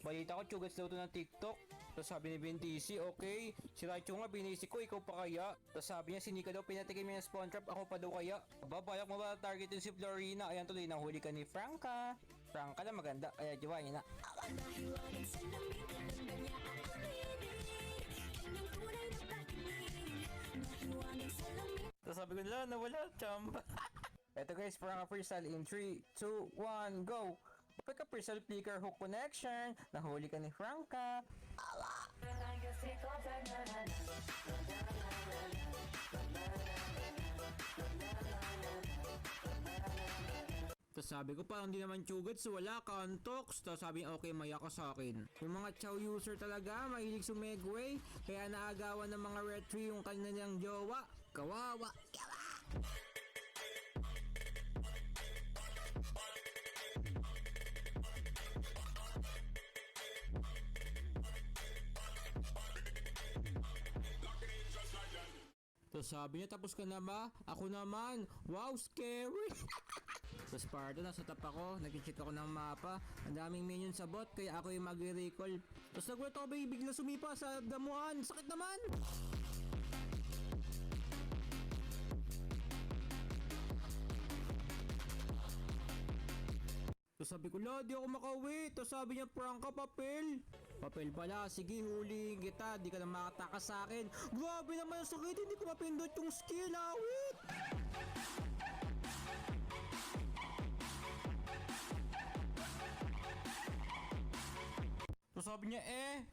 Balita ko, chugats daw to ng TikTok. Tapos sabi ni Vintisi, okay, si Raichu nga binisik ko, ikaw pa kaya? Tapos sabi niya, si Nika daw pinatikim niya ng Spongebob, ako pa daw kaya? Babalak mo ba targetin si Florina? Ayan tuloy, nahuli ka ni Franca. Franca na maganda, kaya jowa niya na. Nahiwanan sa lamig, ganda niya ang umiibig. Yan ang tunay na pag-ibig. Nahiwanan sa lamig. Tapos sabi ko, nawala, champ. Eto guys, Franca freestyle in 3, 2, 1, go! Pagka freestyle flicker hook connection, nahuli ka ni Franca. Tapos sabi ko parang di naman chugats, wala kantox. Tapos sabi niya, okay, maya ka sa akin. Yung mga chow user talaga, mahilig sumegway. Kaya naagawan ng mga retry yung kanilang jowa. Kawawa. Tapos sabi niya, tapos ka na ba? Ako naman. Wow, scary. Tapos pardo, nasa top ako, nag-check ako ng mapa. Ang daming minion sa bot, kaya ako yung mag-recall. Tapos nagulat ako, bigla sumipa sa damuhan. Sakit naman! Tapos sabi ko, di ako makauwi. Tapos sabi niya, Franca, papel. Papel pala, sige, huliin kita. Di ka na makatakas sa akin. Grabe naman ang sakit, hindi ko mapindot yung skill, awit! So sabi niya,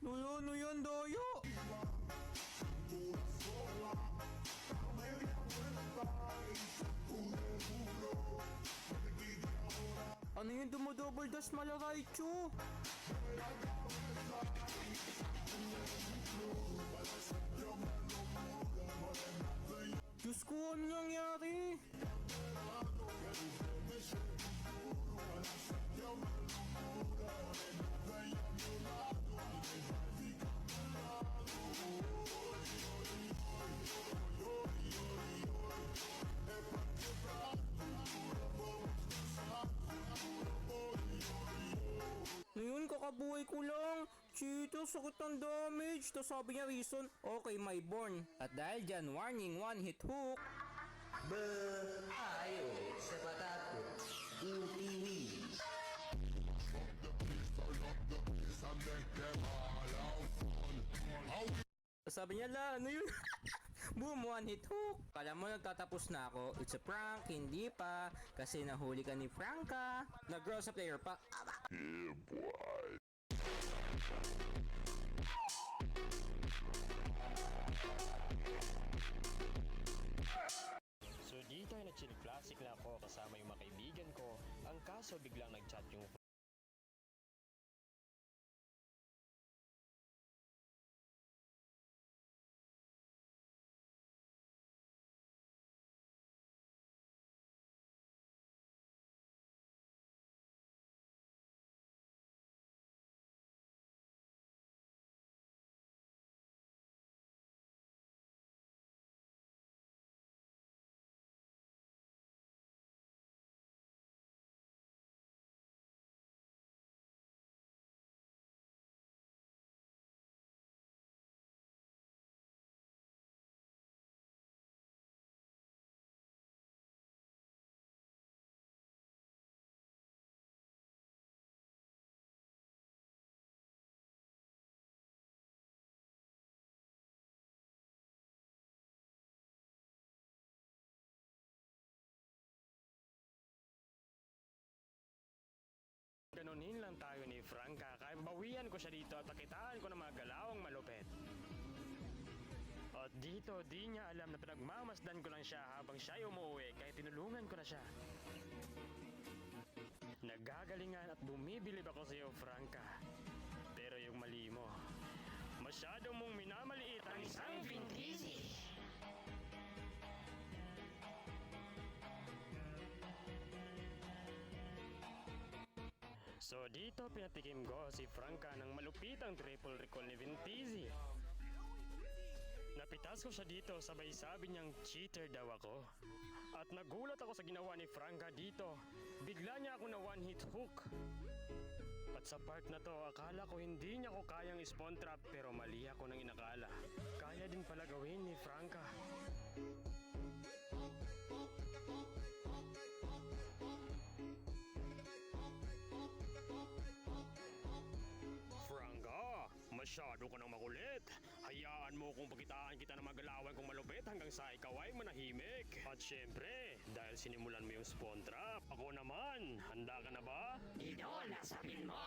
nuyon, doyo. Ano yung dumodouble dash Raichu? Diyos ko, ano nangyari? Ngayon, kakabuhay ko lang. Cheeto, sakit ng damage. Tapos sabi niya reason, okay, my born. At dahil dyan, warning, one hit hook. Ayo sa patato, iwi. Sabi niya, ano yun? Boom, one hit hook. Kala mo nagtatapos na ako. It's a prank, hindi pa. Kasi nahuli ka ni Franca. Nag-grow sa player pa. Yeah, boy. So dito ay nag-chill classic na ako kasama yung mga kaibigan ko. Ang kaso biglang nag-chat yung ganunin lang tayo ni Franca. Kaya bawian ko siya dito at pakitaan ko ng mga galawang malupit. At dito, di niya alam na pinagmamasdan ko lang siya habang siya umuwi kaya tinulungan ko na siya. Nagagalingan at bumibilib ako sa iyo, Franca. Pero yung mali mo, masyado mong minamaliit ang isang Vintisi. So dito pinatikim ko si Franca ng malupitang triple recall ni Vintisi. Napitas ko siya dito sabay sabi niyang cheater daw ako. At nagulat ako sa ginawa ni Franca dito. Bigla niya ako na one hit hook. At sa part na to, akala ko hindi niya ko kayang spawn trap pero mali ako nang inakala. Kaya din pala gawin ni Franca. Franca, masyado ka nang makulit. Hayaan mo kung pakitaan kita ng magalawan kong malupit hanggang sa ikaw ay manahimik. At syempre, dahil sinimulan mo yung spawn trap, ako naman, handa ka na ba? Idol, nasapin mo!